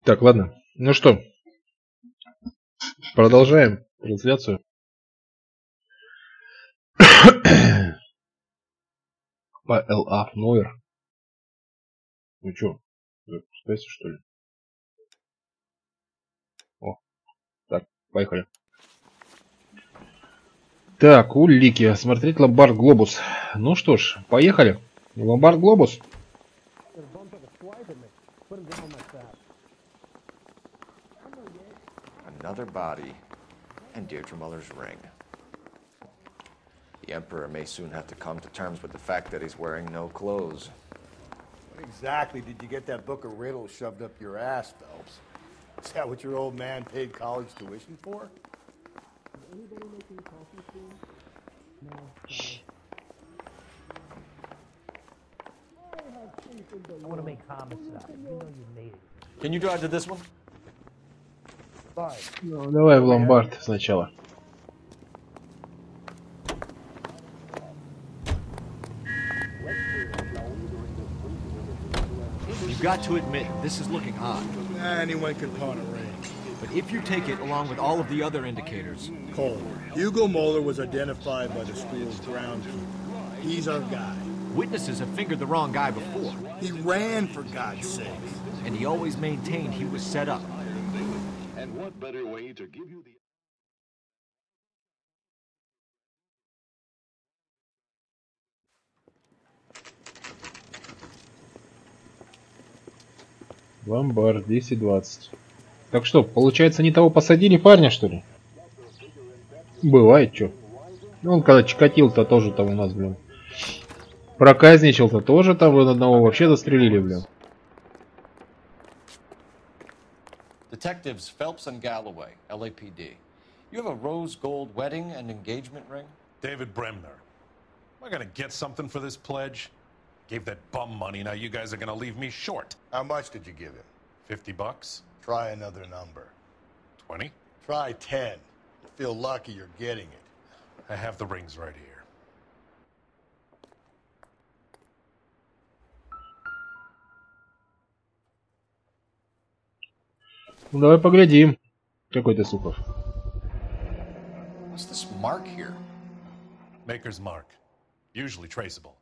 Так, ладно. Ну что, продолжаем трансляцию. ПЛА Нойер. Ну что, запускайся, что ли? О, так, поехали. Так, улики. Смотреть Ломбард Глобус. Ну что ж, поехали. Ломбард Глобус. Another body and Deirdre Muller's ring. The Emperor may soon have to come to terms with the fact that he's wearing no clothes. What exactly did you get that book of riddles shoved up your ass, Phelps? Is that what your old man paid college tuition for? Anybody making coffee soon? No. I want to make homicide. You know you made it. Can you drive to this one? Ну, давай в ломбард сначала. You've got to admit, this is looking odd. Anyone can pawn a ring. But if you take it along with all of the other indicators... Cole, Hugo Moeller was identified by the school's groundskeeper. He's our guy. Witnesses have fingered the wrong guy before. He ran, for God's sake. And he always maintained he was set up. And what better way to give you the... Ломбард 10-20. Так что, получается, не того посадили парня, что ли? Бывает, чё. Ну, он когда чикатил-то тоже там у нас, блин. Проказничал-то тоже там вон одного вообще застрелили, блин. Detectives Phelps and Galloway, LAPD. You have a rose gold wedding and engagement ring? David Bremner. Am I gonna get something for this pledge? Gave that bum money, now you guys are gonna leave me short. How much did you give him? $50? Try another number. 20? Try 10. You feel lucky you're getting it. I have the rings right here. Ну, давай поглядим. Какой ты Сухов. What's this mark here? Maker's mark. Usually traceable.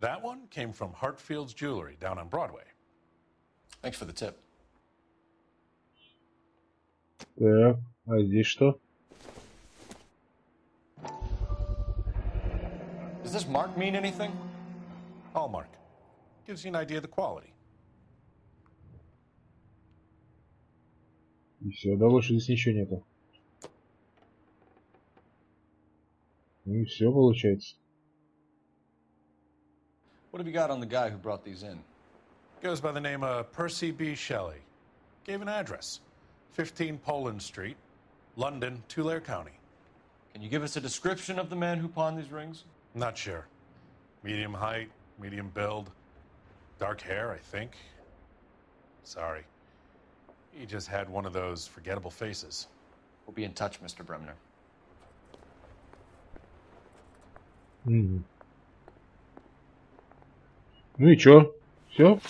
That one came from Hartfield's Jewelry down on Broadway. Thanks for the tip. Так, а здесь что? Does this mark mean anything? Hallmark. Gives you an idea of the quality. И все, да больше здесь ничего нету. Ну и все получается. What have you got on the guy who brought these in? Goes by the name of Percy B. Shelley. Gave an address. 15 Poland Street, London, Tulare County. Can you give us a description of the man who pawned these rings? Not sure. Medium height, medium build. Dark hair, I think. Sorry. He just had one of those forgettable faces. We'll be in touch, Mr. Bremner. Ну и чё? Все?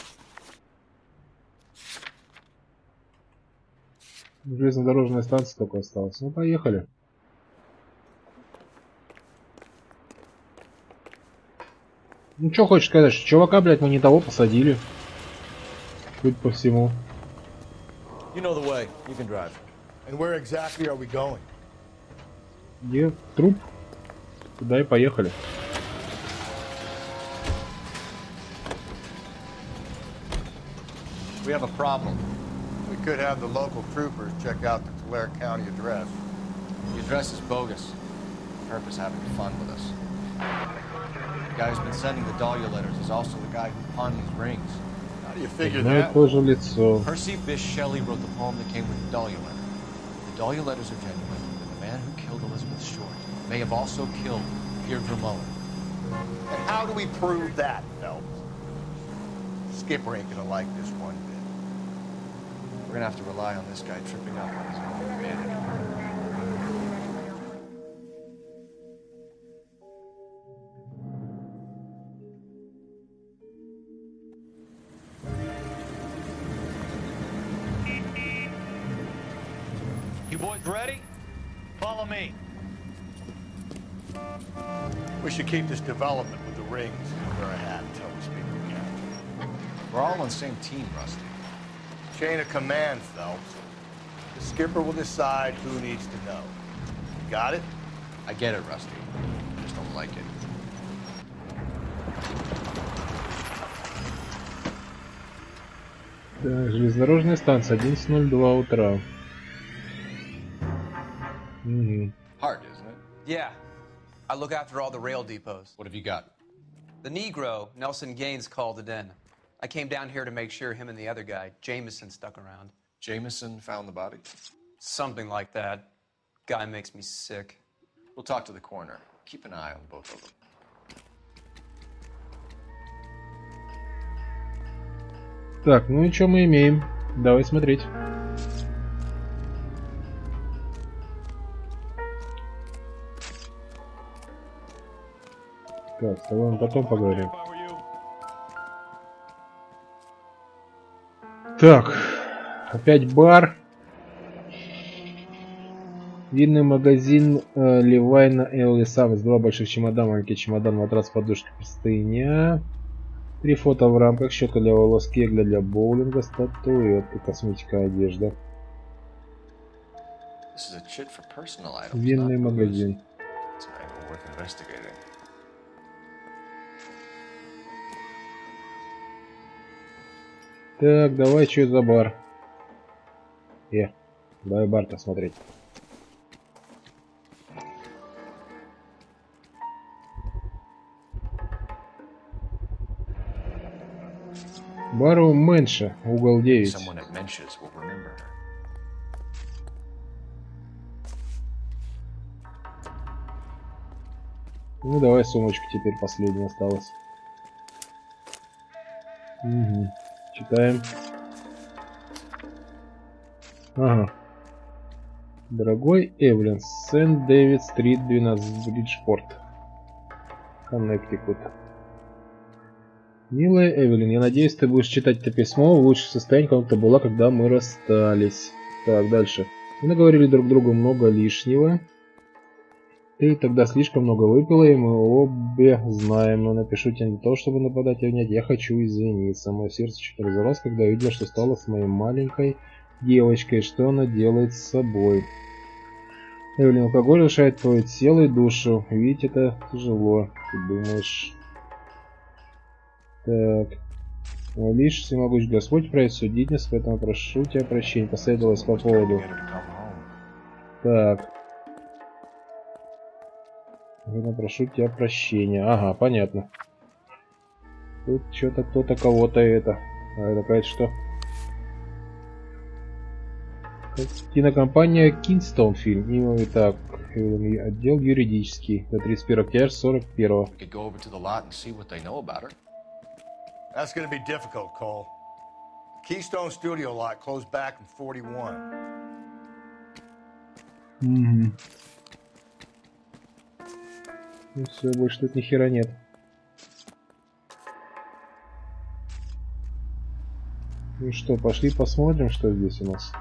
Железнодорожная станция только осталась. Ну, поехали. Ну, что хочешь сказать, что чувака, блядь, мы не того посадили. Судя по всему. You know the way. You can drive. And where exactly are we going? Где труп? Туда и поехали. We have a problem. We could have the local troopers check out the Tulare County address. The address is bogus. Herb is having fun with us. The guy who's been sending the Dahlia letters is also the guy who pawned these rings. How do you figure Одно и that? то же лицо. Percy Bysshe Shelley wrote the poem that came with the Dahlia letter. The Dahlia letters are genuine, and the man who killed Elizabeth Short may have also killed Deirdre Mullen. And how do we prove that, Phelps? Skipper ain't gonna like this one bit. We're gonna have to rely on this guy tripping up on his own advantage. You boys ready? Follow me. We should keep this development with the rings where I have until we speak again. We're all on the same team, Rusty. Chain of command, Phelps. The skipper will decide who needs to know. Got it? I get it, Rusty. I just don't like it. Так, железнодорожная станция, 11:02 утра. Угу. Hard, isn't it? Yeah. I look after all the rail depots. What have you got? The Negro, Nelson Gaines, called it in. I came down here to make sure him and the other guy, Jameson, stuck around. Jameson found the body? Something like that. Guy makes me sick. We'll talk to the coroner. Keep an eye on both of them. Так, ну и что мы имеем? Давай смотреть. Так, с тобой мы потом поговорим. Так, опять бар. Винный магазин Левайна Элли Саммс. 2 больших чемодана, маленький чемодан, матрас, подушка, простыня. 3 фото в рамках, щетка для волос, кегля для боулинга, статуэтка, косметика, одежда. Винный магазин. Так, давай, что за бар? Давай бар-то смотреть. Бару меньше, угол 9. Ну давай сумочку теперь последняя осталась. Угу. Читаем. Ага. Дорогой Эвелин, Сент-Дэвид-стрит, 12, Бриджпорт, Коннектикут. Милая Эвелин, я надеюсь, ты будешь читать это письмо в лучшем состоянии, как ты была, когда мы расстались. Так, дальше. Мы наговорили друг другу много лишнего. Ты тогда слишком много выпила, и мы обе знаем, но напишу тебе не то, чтобы нападать и обнять. Я хочу извиниться. Мое сердце чуть разорвалось, когда я видела, что стало с моей маленькой девочкой, что она делает с собой. Эвелин, алкоголь лишает твое тело и душу. Видеть это тяжело. Ты думаешь... Так. Лишь всемогущий Господь правит судить нас, поэтому прошу тебя прощения. Последовалось по поводу. Так. Поэтому прошу тебя прощения. Ага, понятно. Тут что-то кто-то кого-то это. А это опять что? Кинокомпания Кингстон фильм. Именно так. Отдел юридический. До 31 октября 41. That's going to be difficult, Cole. Keystone Studio lot closed back in 41. Угу. Ну все, больше тут ни хера нет. Ну что, пошли посмотрим, что здесь у нас.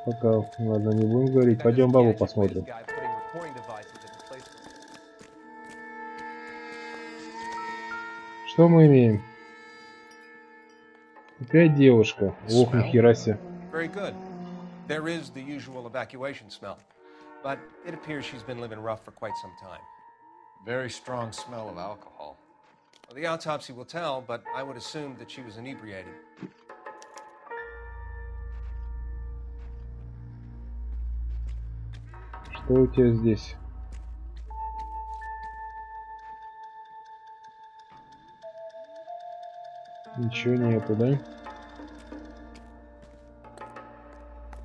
Пока, ладно, не будем говорить. Пойдем бабу посмотрим. Что мы имеем? Опять девушка. Ох, нихера себе. Very good. There is the usual evacuation smell, but it appears she's been living rough for quite some time. Very strong smell of alcohol. Well, the autopsy will tell, but I would assume that she was inebriated. Что у тебя здесь? Ничего нету, да?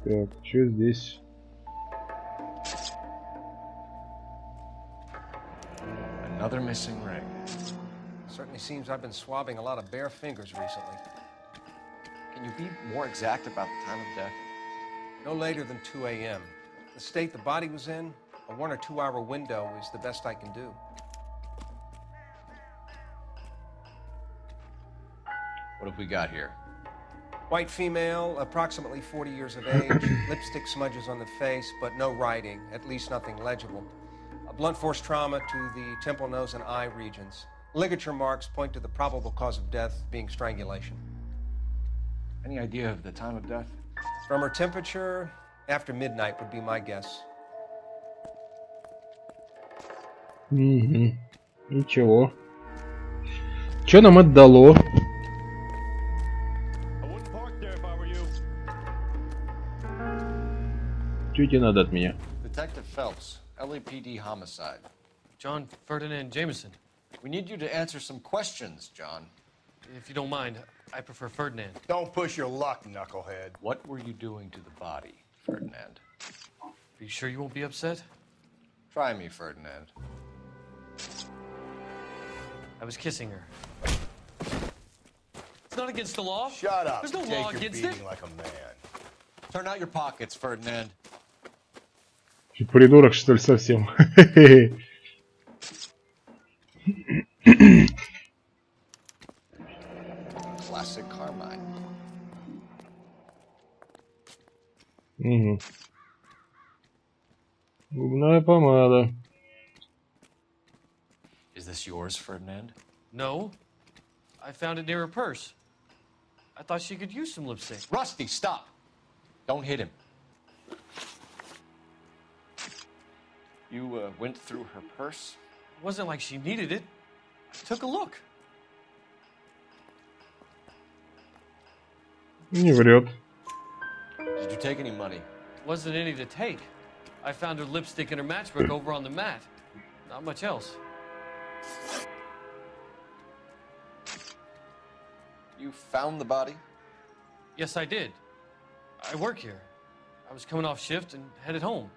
Так, что здесь? Another missing ring. Certainly seems I've been swabbing a lot of bare fingers recently. Can you be more exact about the time of death? No later than 2 a.m. The state the body was in, a 1 or 2 hour window is the best I can do. What have we got here? White female, approximately 40 years of age, lipstick smudges on the face, but no writing, at least nothing legible. A blunt force trauma to the temple, nose, and eye regions. Ligature marks point to the probable cause of death being strangulation. Any idea of the time of death? From her temperature, after midnight would be my guess. Ничего. Что нам это дало? Что тебе надо от меня? Detective Phelps, LAPD homicide. John Ferdinand Jameson. We need you to answer some questions, John. If you don't mind, I prefer Ferdinand. Don't push your luck, knucklehead. What were you doing to the body, Ferdinand? Are you sure you won't be upset? Try me, Ferdinand. I was kissing her. It's not against the law. Shut up. There's no Take law your against beating it. like a man. Turn out your pockets, Ferdinand. Придурок, что ли, совсем? Classic Carmine. Угу. Губная помада. Is this yours, Ferdinand? No. I found it near her purse. I thought she could use some lipstick. Rusty, stop! Don't hit him. You went through her purse? It wasn't like she needed it. I took a look. Не врет. Did you take any money? Wasn't any to take. I found her lipstick and her matchbook over on the mat. Not much else. You found the body? Yes, I did. I work here. I was coming off shift and headed home.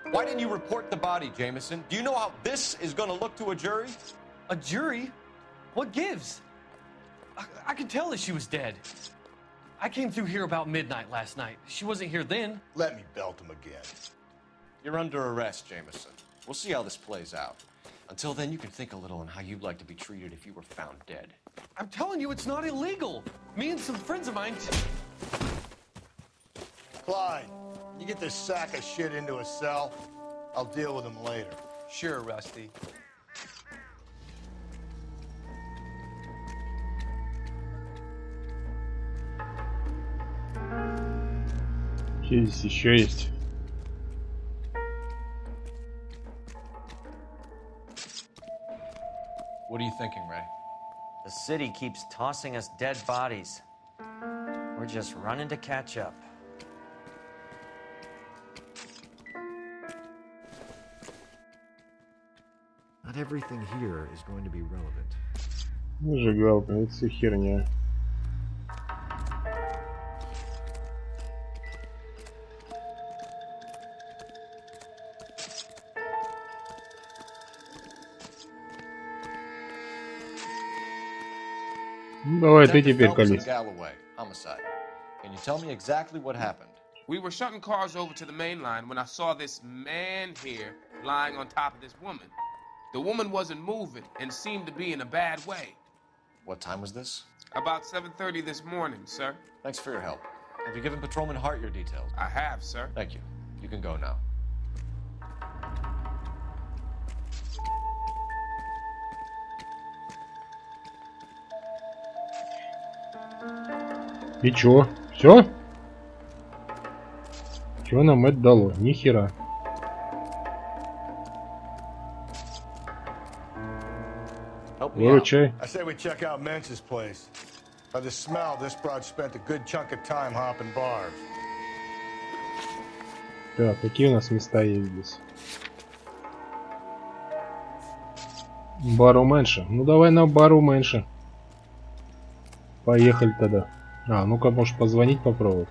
Why didn't you report the body, Jameson? Do you know how this is going to look to a jury? A jury? What gives? I could tell that she was dead. I came through here about midnight last night. She wasn't here then. Let me belt him again. You're under arrest, Jameson. We'll see how this plays out. Until then, you can think a little on how you'd like to be treated if you were found dead. I'm telling you, it's not illegal. Me and some friends of mine... Clyde, you get this sack of shit into a cell. I'll deal with him later. Sure, Rusty. Здесь еще есть. What are you thinking, Ray? The city keeps tossing us dead bodies. We're just running to catch up. Not everything here is going to be relevant. Зажигалка, это все херня. Ну, давай ты теперь колись. Homicide. Can you tell me exactly what happened? We were shutting cars over to the main line when I saw this man here lying on top of this woman. The woman wasn't moving and seemed to be in a bad way. What time was this? About 7:30 this morning, sir. Thanks for your help. Have you given Patrolman Hart your details? I have, sir. Thank you. You can go now. И чё? Всё? Чё нам это дало? Ни хера. Выручай. I say we check out Mentz's place. By the smell, this broad spent a good chunk of time hopping bars. Так, какие у нас места есть здесь? Бар у Мэнша. Ну давай на бар у Мэнша. Поехали тогда. А, ну-ка, может позвонить попробовать.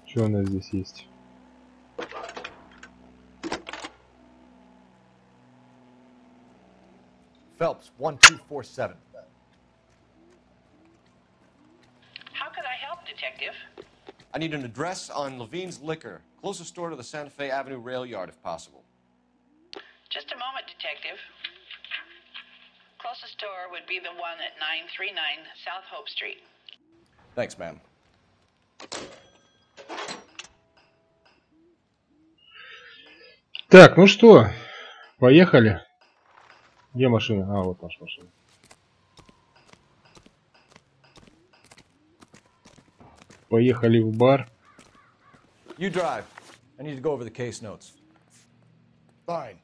Что у нас здесь есть? Phelps, 1247. How can I help, Detective? I need an address on Levine's Liquor. Closest store to the Santa Fe Avenue rail yard, if possible. Just a moment, Detective. Closest store would be the one at 939 South Hope Street. Thanks, ma'am. Так, ну что, поехали. Где машина? А, вот наша машина. Поехали в бар. You drive. I need to go over the case notes. Fine.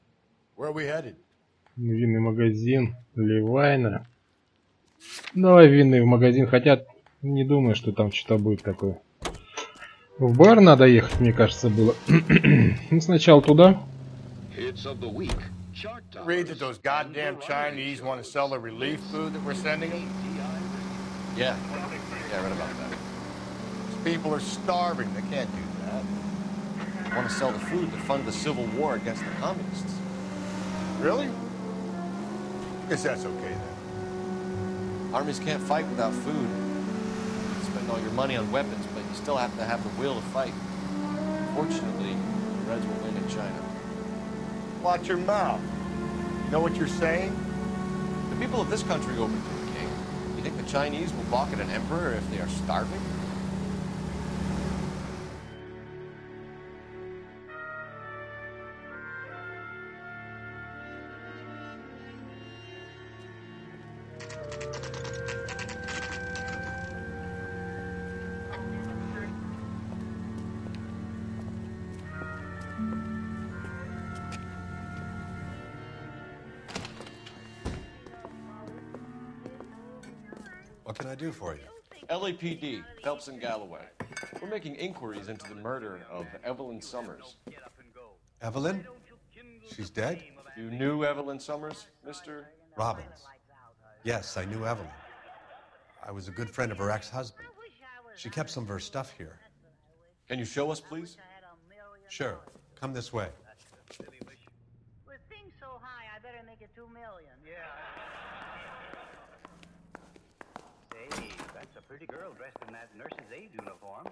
Where are we headed? Винный магазин Левайна. Давай винный магазин, хотя не думаю, что там что-то будет такое. В бар надо ехать, мне кажется, было. Ну, сначала туда. Read that those goddamn Chinese want to sell the relief food that we're sending them? Yeah. Yeah, I read about that. These people are starving. They can't do that. They want to sell the food to fund the civil war against the communists. Really? Guess that's okay then. Armies can't fight without food. You spend all your money on weapons, but you still have to have the will to fight. Fortunately, the Reds will win in China. Watch your mouth. You know what you're saying? The people of this country open to the king. You think the Chinese will balk at an emperor if they are starving? What can I do for you? LAPD, Phelps and Galloway. We're making inquiries into the murder of Evelyn Summers. Evelyn? She's dead? You knew Evelyn Summers, Mr. Robbins. Yes, I knew Evelyn. I was a good friend of her ex-husband. She kept some of her stuff here. Can you show us, please? Sure. Come this way. With things so high, I better make it $2 million. Yeah. Say, that's a pretty girl dressed in that nurse's aid uniform.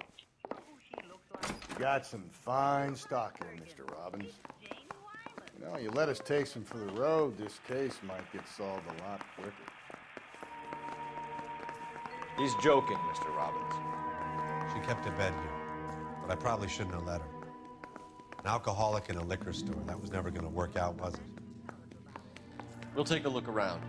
Sure who she looks like? You got some fine stock here, Mr. Robbins. You know, you let us take some for the road, this case might get solved a lot quicker. He's joking, Mr. Robbins. She kept a bed here, but I probably shouldn't have let her. An alcoholic in a liquor store. That was never going to work out, was it? We'll take a look around.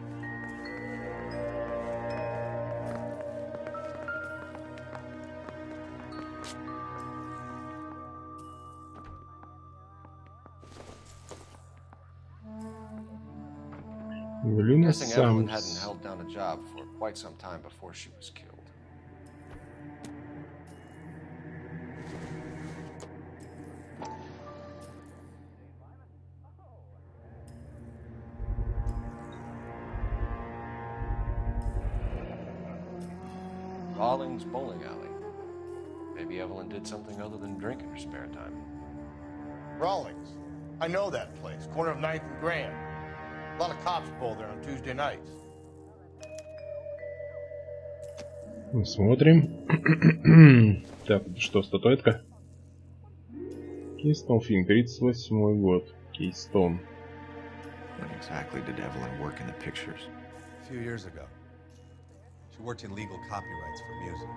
I'm guessing Evelyn hadn't held down a job for quite some time before she was killed. Rawlings Bowling Alley. Maybe Evelyn did something other than drink in her spare time. Rawlings. I know that place. Corner of 9th and Grand. A lot of cops bowl there on Tuesday nights. Смотрим. Так, что, статуэтка? Кейстон фильм, 38-й год. Кейстон. When exactly did Evelyn work in the pictures? A few years ago. She worked in legal copyrights for music.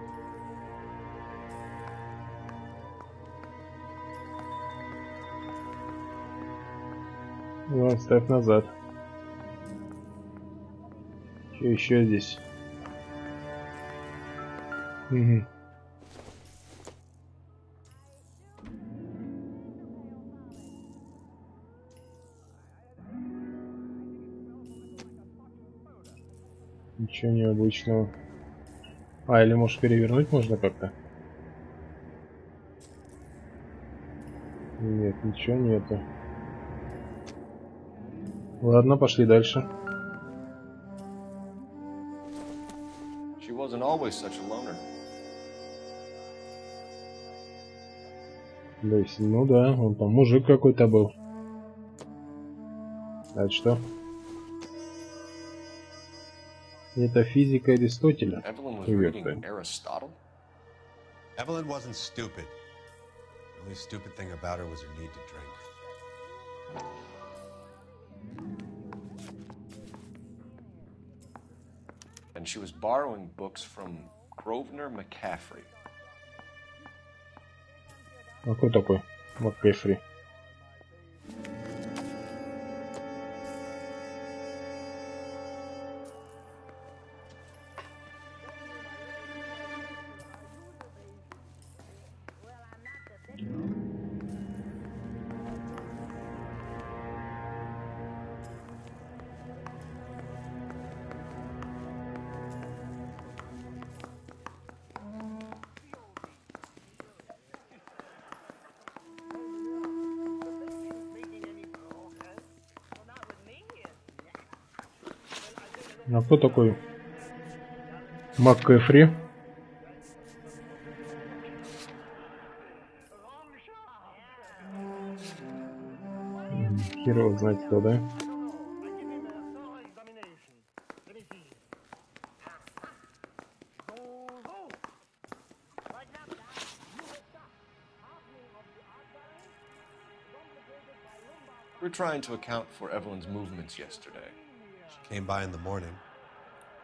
Ладно, ставь назад. Что еще здесь? Угу. Ничего необычного. А, или может перевернуть можно как-то? Нет, ничего нету. Ладно, пошли дальше. She wasn't always such a loner. То есть, ну да, он там мужик какой-то был. А это что? Это физика Аристотеля. Evelyn was reading Aristotle? Evelyn wasn't stupid. The only stupid thing about her was her need to drink. and she was borrowing books from Grosvenor McCaffrey. А кто такой? МакКэфри. А кто такой МакКэфри? Хер его знает кто, да? We're trying to account for Evelyn's movements yesterday. She came by in the morning.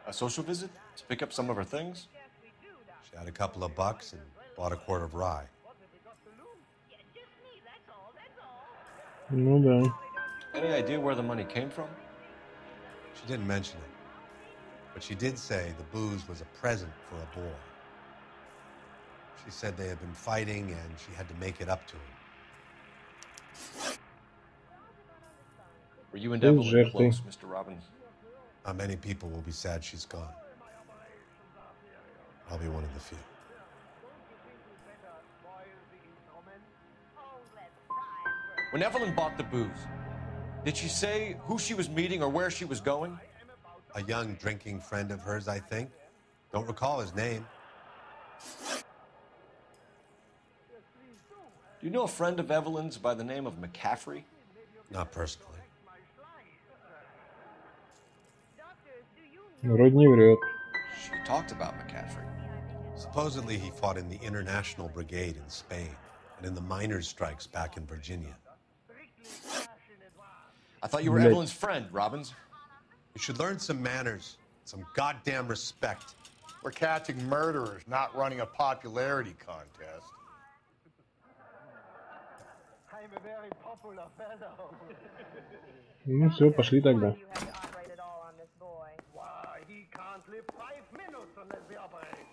A social visit? To pick up some of her things? She had a couple of bucks and bought a quart of rye. Ну да. Any idea where the money came from? She didn't mention it. But she did say the booze was a present for a boy. She said they had been fighting and she had to make it up to him. Were you and Evelyn close, Mr. Robbins? Many people will be sad she's gone. I'll be one of the few. When Evelyn bought the booze, did she say who she was meeting or where she was going? A young drinking friend of hers, I think. Don't recall his name. Do you know a friend of Evelyn's by the name of McCaffrey? Not personally. Вроде не врет. She talked about McCaffrey. Supposedly he fought in the International Brigade in Spain and in the miners' strikes back in Virginia. I thought you were Evelyn's friend, Robbins. You should learn some manners, some goddamn respect. We're catching murderers, not running a popularity contest. I'm a very popular fellow. Ну все, пошли тогда. Why, he can't live 5 minutes unless we operate.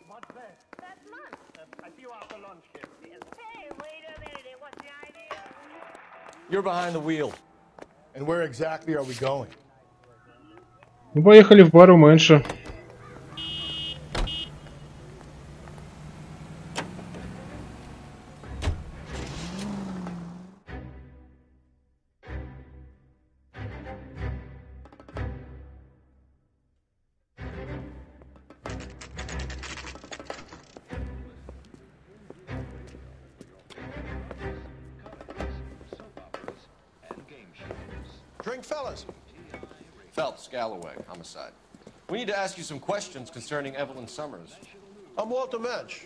What's that? That's lunch. I see you after lunch, kid. Hey, wait a minute. What's the idea? You're behind the wheel. And where exactly are we going? Ну поехали в бар у Мэнша. Drink, fellas. Phelps, Galloway, homicide. We need to ask you some questions concerning Evelyn Summers. I'm Walter Mensch.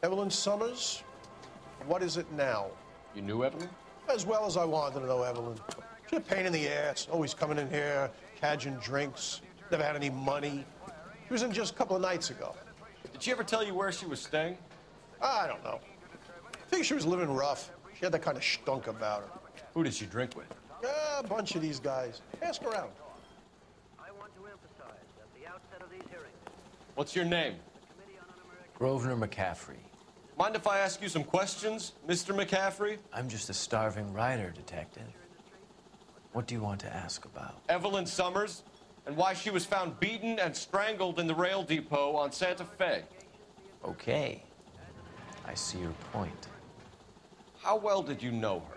Evelyn Summers, what is it now? You knew Evelyn? As well as I wanted to know Evelyn. She's a pain in the ass, always coming in here, cadging drinks, never had any money. She was in just a couple of nights ago. Did she ever tell you where she was staying? I don't know. I think she was living rough. She had that kind of stunk about her. Who did she drink with? A bunch of these guys. Ask around. I want to emphasize at the outset of these hearings. What's your name? Grosvenor McCaffrey. Mind if I ask you some questions, Mr. McCaffrey? I'm just a starving writer, Detective. What do you want to ask about? Evelyn Summers, and why she was found beaten and strangled in the rail depot on Santa Fe. Okay. I see your point. How well did you know her?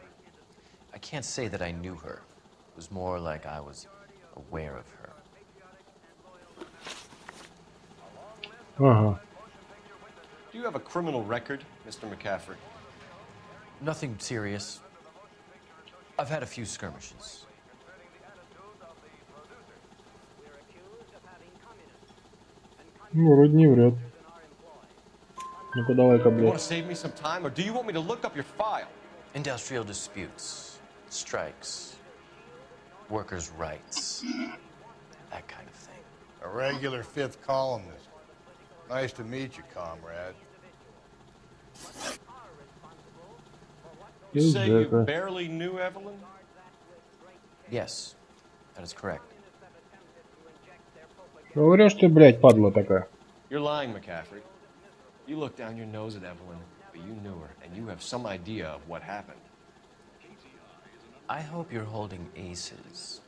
I can't say that I knew her. It was more like I was aware of her. Ага. Do you have a criminal record, Mr. McCaffrey? Nothing serious. I've had a few skirmishes. Ну, вроде не врет. Ну-ка, давай-ка, You want to блядь. save me some time, or do you want me to look up your file? Industrial disputes, strikes, workers' rights. that kind of thing. A regular fifth columnist. Nice to meet you, comrade. You say you barely knew Evelyn? Yes, that is correct. Говорю, что, блядь, падла такая. You're lying, McCaffrey. You look down your nose at Evelyn, but you knew her, and you have some idea of what happened. I hope you're holding aces.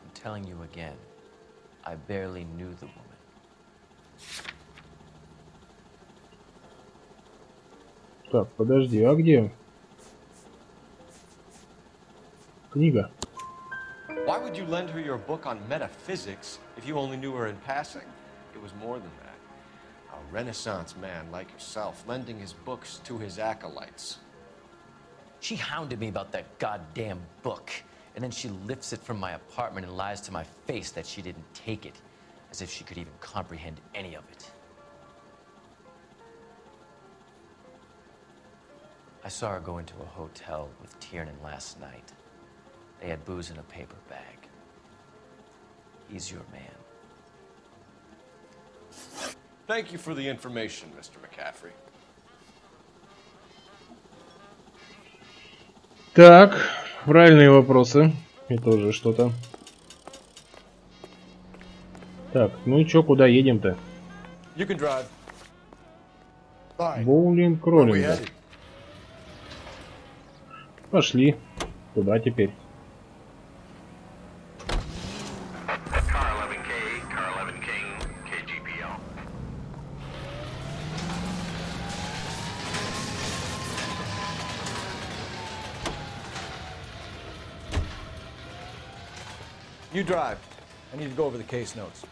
I'm telling you again, I barely knew the woman. Так, подожди, а где? Книга. Why would you lend her your book on metaphysics if you only knew her in passing? It was more than that. A Renaissance man like yourself lending his books to his acolytes. She hounded me about that goddamn book, and then she lifts it from my apartment and lies to my face that she didn't take it, as if she could even comprehend any of it. I saw her go into a hotel with Tiernan last night. They had booze in a paper bag. He's your man. Thank you for the information, Mr. McCaffrey. Так, правильные вопросы. Это уже что-то. Так, ну и чё, куда едем-то? You can drive. Боулинг, роллинг. Пошли. Куда теперь? You drive. I need to go over the case notes.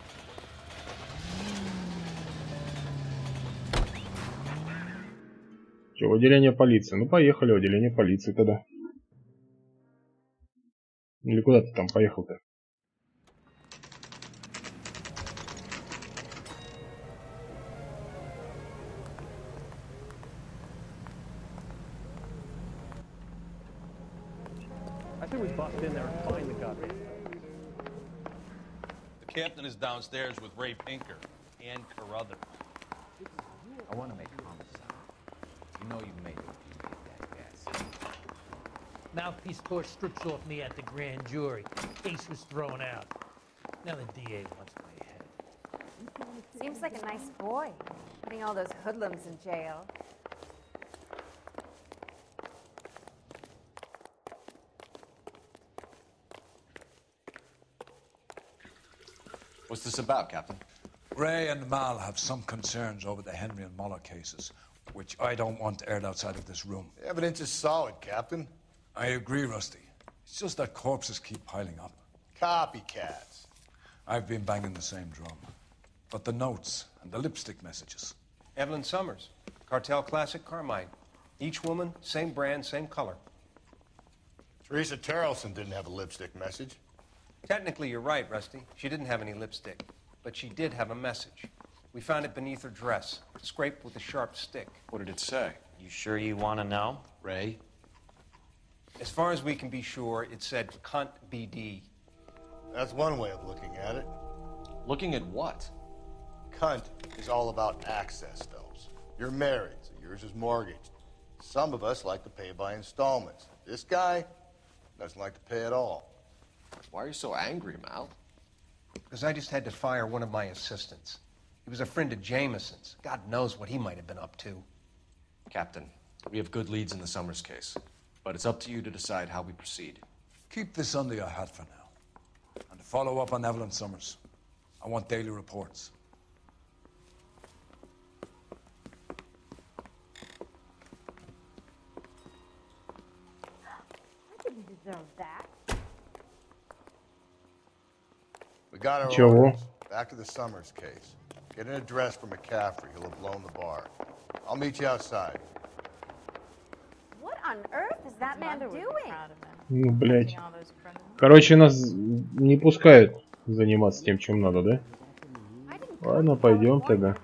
Че, в отделение полиции? Ну, поехали в отделение полиции тогда. Или куда ты там поехал-то? I think we bust in there and find the gutter. The captain is downstairs with Ray Pinker and Carruthers. I want to make homicide. You know you made that gas. Mouthpiece tore strips off me at the grand jury. Case was thrown out. Now the DA wants my head. Seems like a nice boy, putting all those hoodlums in jail. What's this about, Captain? Ray and Mal have some concerns over the Henry and Muller cases, which I don't want aired outside of this room. The evidence is solid, Captain. I agree, Rusty. It's just that corpses keep piling up. Copycats. I've been banging the same drum. But the notes and the lipstick messages. Evelyn Summers, Cartel Classic Carmine. Each woman, same brand, same color. Teresa Terrelson didn't have a lipstick message. Technically, you're right, Rusty. She didn't have any lipstick. But she did have a message. We found it beneath her dress, scraped with a sharp stick. What did it say? You sure you want to know? Ray? As far as we can be sure, it said cunt BD. That's one way of looking at it. Looking at what? Cunt is all about access, Phelps. You're married, so yours is mortgaged. Some of us like to pay by installments. This guy doesn't like to pay at all. Why are you so angry, Mal? Because I just had to fire one of my assistants. He was a friend of Jameson's. God knows what he might have been up to. Captain, we have good leads in the Summers case, but it's up to you to decide how we proceed. Keep this under your hat for now. And to follow up on Evelyn Summers, I want daily reports. I didn't deserve that. We got our Чего? orders. Back to the Summers case. Get an address for McCaffrey. He'll have blown the bar. I'll meet you outside. What on earth is that man doing? Ну, блядь. Короче, нас не пускают заниматься тем, чем надо, да? Ладно, пойдем тогда.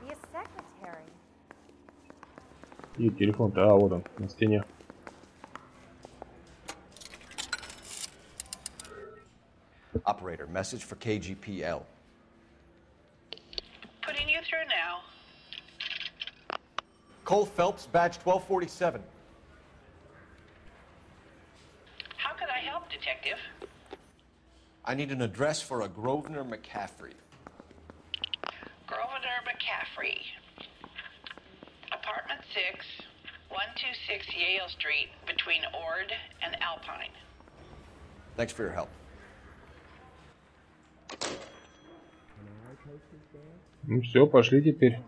И телефон-то, а, вот он, на стене. Operator, message for KGPL. Putting you through now. Cole Phelps, badge 1247. How could I help, Detective? I need an address for a Grosvenor McCaffrey. Grosvenor McCaffrey. Apartment 6, 126 Yale Street, between Ord and Alpine. Thanks for your help. Ну все, пошли теперь.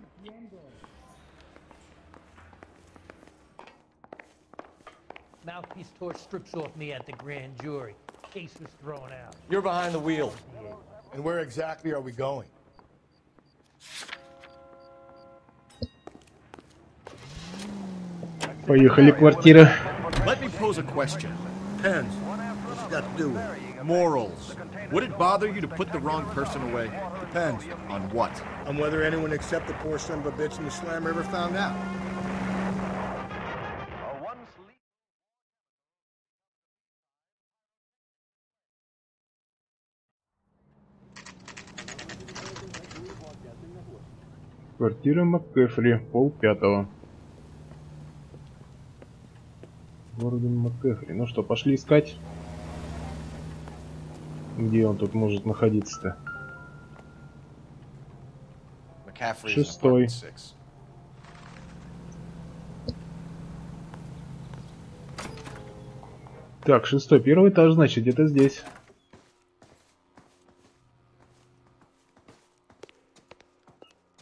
Mouthpiece tore strips off me at the grand jury. Case was thrown out. You're behind the wheel. And where exactly are we going? Поехали, квартира. Let me pose a question. Depends. What's it got to do with it? Morals. Would it bother you to put the wrong person away? Depends. On what? On whether anyone except the poor son of a bitch in the slammer ever found out. Квартира МакКэфри, 4:30. Гордон МакКэфри. Ну что, пошли искать. Где он тут может находиться-то? 6-й. Так, 6-й. Первый этаж, значит, где-то здесь.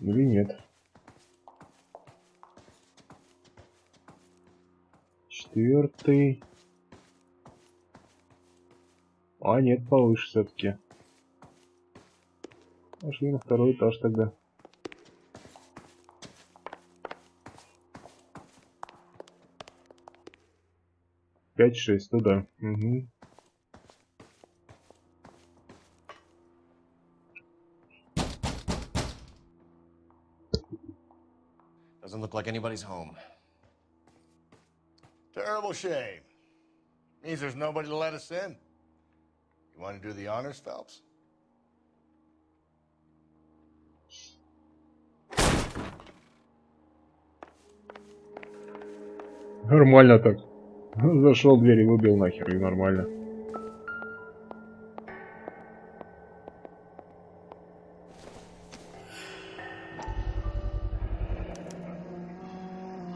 Или нет? 4-й. А, нет, повыше все-таки. Пошли на 2-й этаж тогда. 5-6 туда. Угу. Doesn't look like anybody's home. Terrible shame. Means there's nobody to let us in. You want to do the honors, Phelps? Нормально так. Зашел, дверь и выбил нахер, и нормально.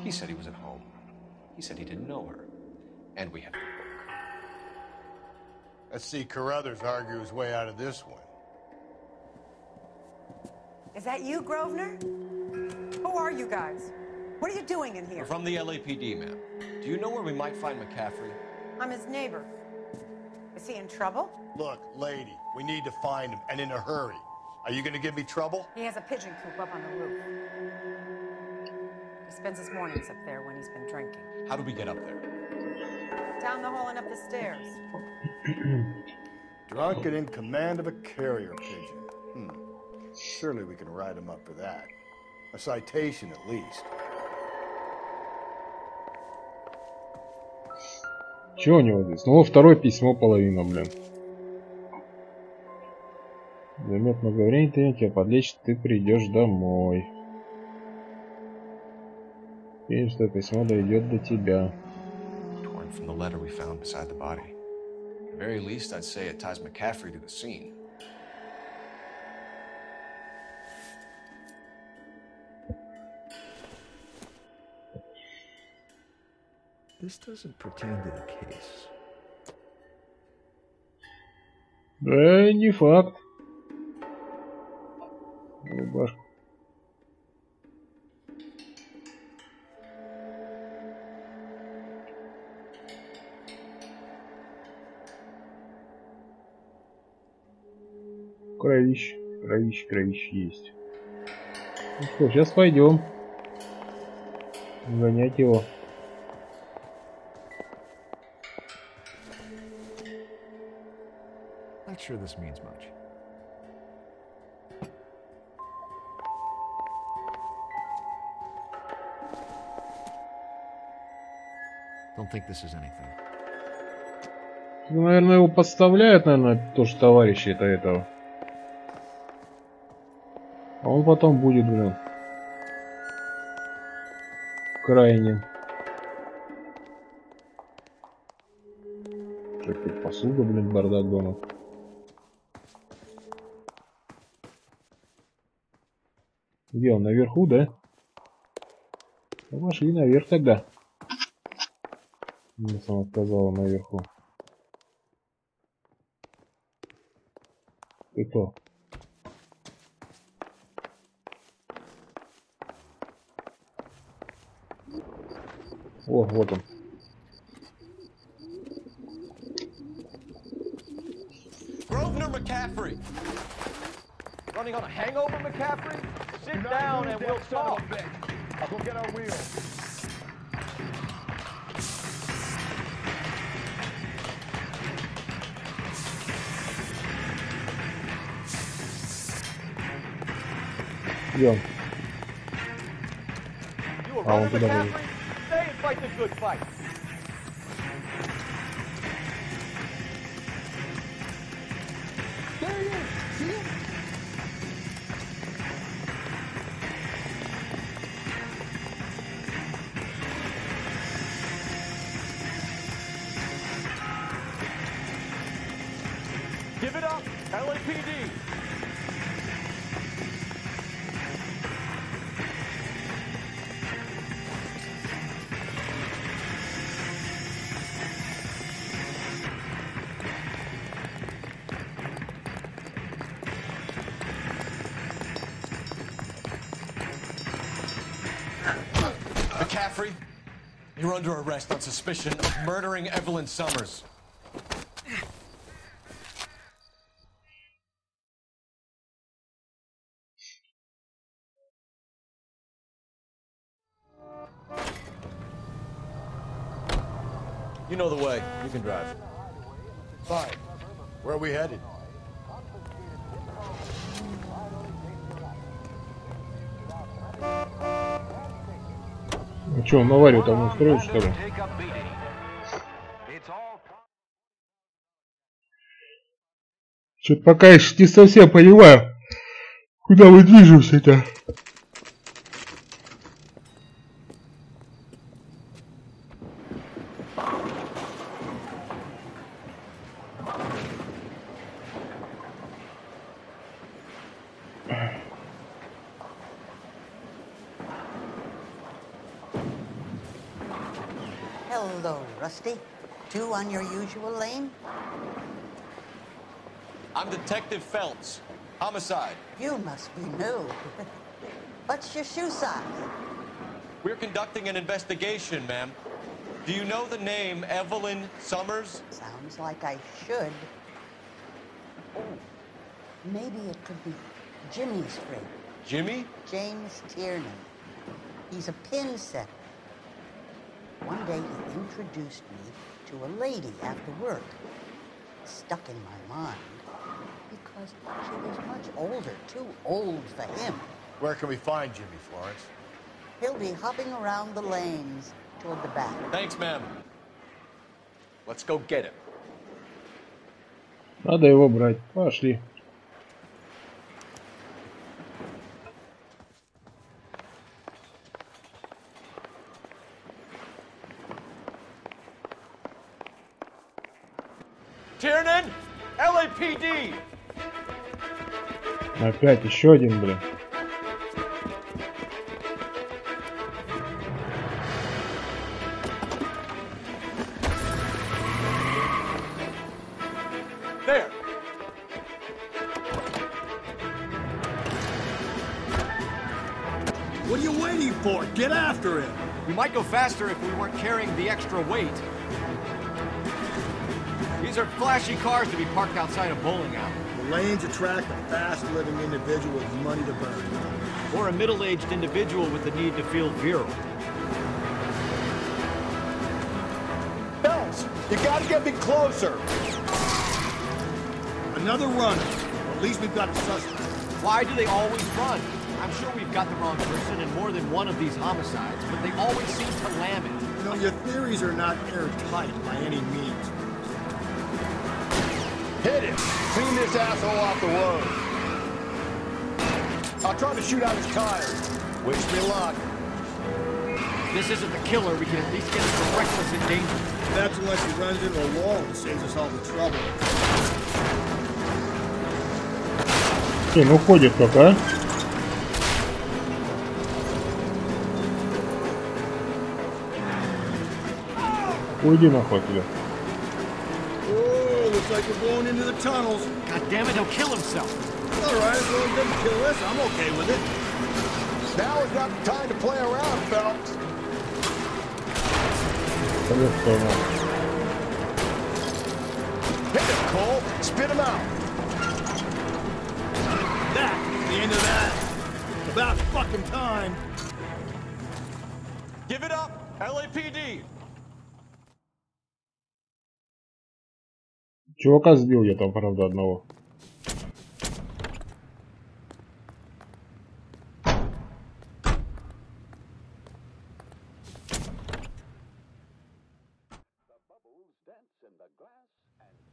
He said he was at home. He said he didn't know her. And we have the book. Let's see Carruthers argue his way out of this one. Is that you, Grosvenor? Who are you guys? What are you doing in here? We're from the LAPD, ma'am. Do you know where we might find McCaffrey? I'm his neighbor. Is he in trouble? Look, lady, we need to find him, and in a hurry. Are you going to give me trouble? He has a pigeon coop up on the roof. He spends his mornings up there when he's been drinking. How do we get up there? Down the hall and up the stairs. Drunk and in command of a carrier pigeon. Surely we can write him up for that. A citation at least. Че у него здесь? Ну, второе письмо половина, блин. Займет много времени, ты тебя подлечит, ты придешь домой. И что письмо дойдет до тебя. Torn from the letter we found beside the body. At the very least, I'd say it ties McCaffrey to the scene. This doesn't pertain to the case. Да, не факт. Рубашку. Кровище, кровище, кровище есть. Ну что, сейчас пойдем гонять его. Not sure this means much. Don't think this is anything. Наверное, его подставляют, наверное, тоже товарищи-то этого. А он потом будет, блин, крайним. Что тут посуда, блин, бардак дома. Где он, наверху, да? Ну, пошли наверх тогда. Мне сама сказала наверху. Ты кто? О, вот он. Grosvenor McCaffrey. Running on a hangover, McCaffrey? Sit down and we'll talk. I'll go get our wheels. Идем. You a А он runner, туда McCaffrey? будет. Stay and fight the good fight. There he is. See him? Give it up, LAPD. McCaffrey, you're under arrest on suspicion of murdering Evelyn Summers. You know the way. You can drive. Fine. Where are we headed? Ну что, он аварию там устроил, что ли? Что-то пока я не совсем понимаю, куда мы движемся-то. Hello, Rusty. Two on your usual lane? I'm Detective Phelps. Homicide. You must be new. What's your shoe size? We're conducting an investigation, ma'am. Do you know the name Evelyn Summers? Sounds like I should. Oh, maybe it could be Jimmy's friend. Jimmy? James Tiernan. He's a pin setter. One day he introduced me to a lady after work. It stuck in my mind because she was much older, too old for him. Where can we find Jimmy, Florence? He'll be hopping around the lanes toward the back. Thanks, ma'am. Let's go get him. Надо его брать. Пошли. Tiernan, LAPD. Опять еще один, блин. There. What are you waiting for? Get after him! We might go faster if we weren't carrying the extra weight. These are flashy cars to be parked outside a bowling alley. The lanes attract a fast-living individual with money to burn. Or a middle-aged individual with the need to feel virile. Phelps, you gotta get me closer! Another runner. At least we've got a suspect. Why do they always run? I'm sure we've got the wrong person in more than one of these homicides, but they always seem to lam it. You know, your theories are not airtight by any means. Hit him. Clean this asshole off the road. I'll try to shoot out his tires. Wish me luck. This isn't the killer. We can at least get him from reckless endangerment. That's unless he runs into a wall and saves us all the trouble. Ну ходит как, а? Уйди нахуй тебя. Oh, looks like we're going into the tunnels. God damn it, he'll kill himself. All right, as long as he doesn't kill us, I'm okay with it. Now is not the time to play around, Phelps. Hit him, Cole. Spit him out. That's the end of that. About fucking time. Give it up, LAPD. Чувака сбил я там, правда, одного.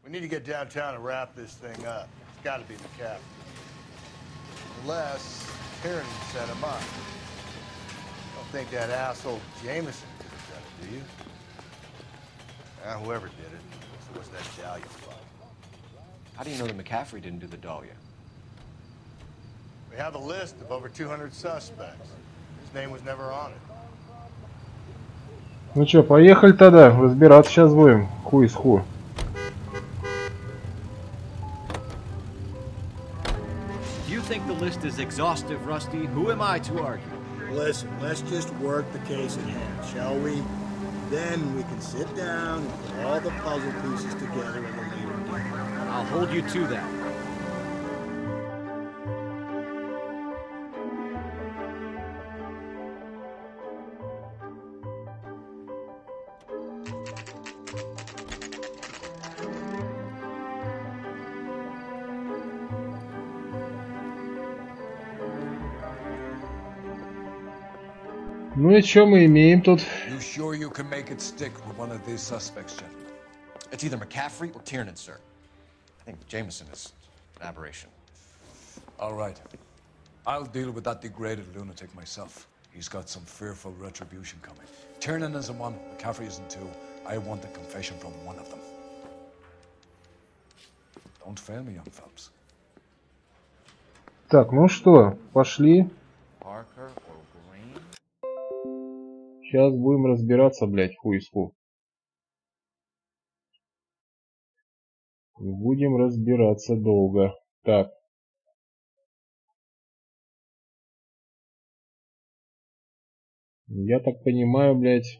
We need to get downtown and wrap this thing up. It's got to be McCaffrey. Unless Kieran set him up. Don't think that asshole Jameson could have done it, do you? Whoever did it. So what's that Dahlia fight? How do you know that McCaffrey didn't do the Dahlia? We have a list of over 200 suspects. His name was never on it. Ну чё, поехали тогда. Разбираться сейчас будем. Ху из ху. You think the list is exhaustive, Rusty? Who am I to argue? Listen, let's just work the case at hand, shall we? Then we can sit down and put all the puzzle pieces together in a later date. I'll hold you to that. Ну и что мы имеем тут? You sure you can make it stick with one of these suspects, gentlemen? It's either McCaffrey or Tiernan, sir. I think Jameson is an aberration. All right. I'll deal with that degraded lunatic myself. He's got some fearful retribution coming. Tiernan isn't one, McCaffrey isn't two. I want a confession from one of them. Don't fail me, young Phelps. Так, ну что, пошли. Parker or Green? Сейчас будем разбираться, блядь, ху из ху. Будем разбираться долго. Так. Я так понимаю, блядь.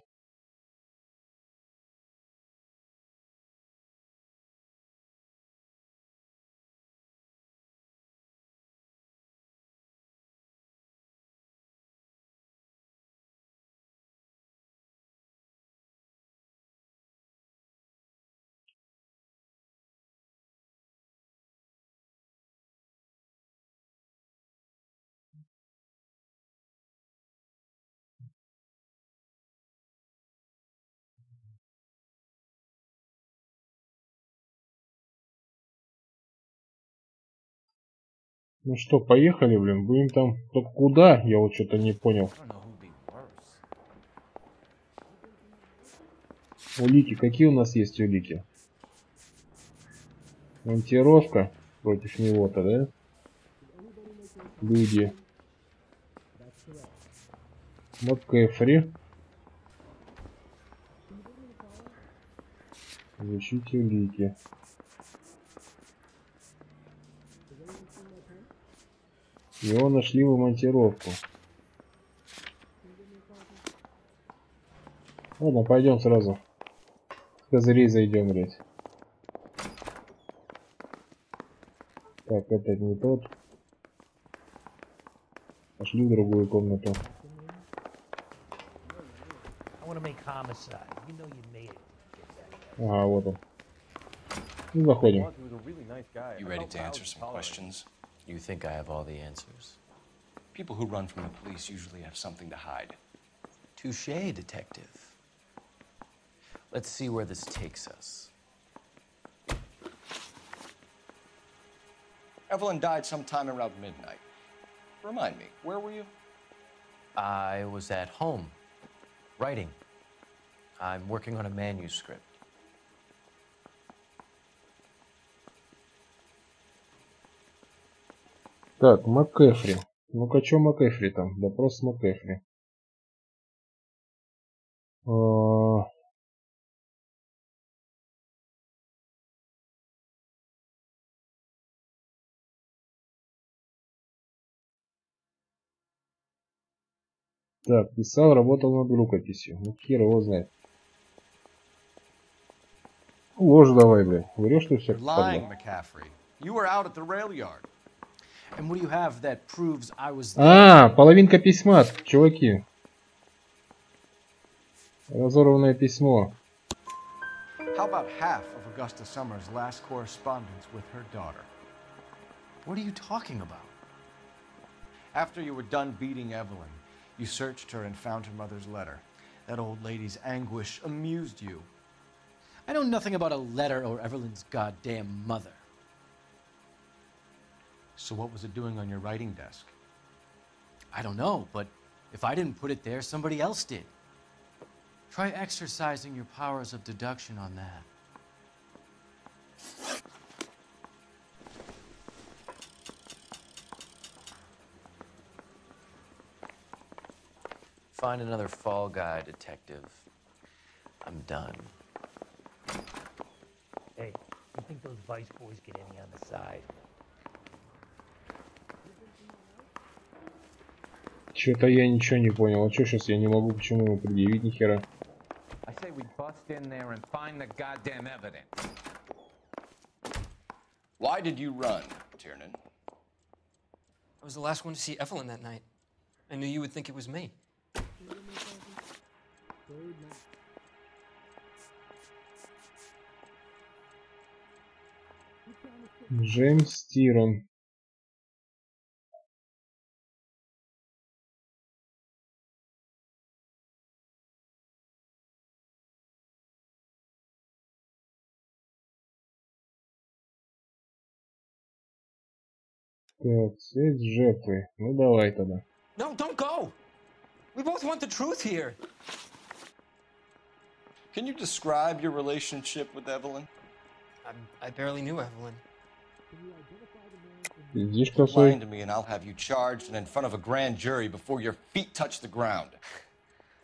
Ну что, поехали, блин, будем там... Только куда? Я вот что-то не понял. Улики, какие у нас есть улики? Монтировка против него-то, да? Люди. МакКэфри. Изучить улики. Его нашли в монтировку. Ладно, пойдем сразу. С козырей зайдем, блядь. Так, это не тот. Пошли в другую комнату. Ага, вот он. Ну, заходим. You ready to answer some questions? You think I have all the answers? People who run from the police usually have something to hide. Touché, detective. Let's see where this takes us. Evelyn died sometime around midnight. Remind me, where were you? I was at home, writing. I'm working on a manuscript. Так, МакЭфри. Ну-ка, что МакЭфри там? Допрос МакЭфри. Так, писал, работал над рукописью. Ну, хер его знает. Ложь давай, бля. Врешь ты все, Lying, McCaffrey. You were out at the rail yard. And what do you have that proves I was there? А, половинка письма, чуваки. Разорванное письмо. How about half of Augusta Summers' last correspondence with her daughter? What are you talking about? After you were done beating Evelyn, you searched her and found her mother's letter. That old lady's anguish amused you. I know nothing about a letter or Evelyn's goddamn mother. So what was it doing on your writing desk? I don't know, but if I didn't put it there, somebody else did. Try exercising your powers of deduction on that. Find another fall guy, detective. I'm done. Hey, you think those Vice boys get any on the side? Что-то я ничего не понял. А что сейчас я не могу, почему ему предъявить ни хера? I say we bust in there and find the goddamn evidence. Why did you run, Tiernan? I was the last one to see Evelyn that night. I knew you would think it was me. Джеймс Тирон. Так, связь с жертвой. Ну давай тогда. No, don't go! We both want the truth here. Can you describe your relationship with Evelyn? I barely knew Evelyn. Пиздишь Lying косой. to me and I'll have you charged and in front of a grand jury before your feet touch the ground.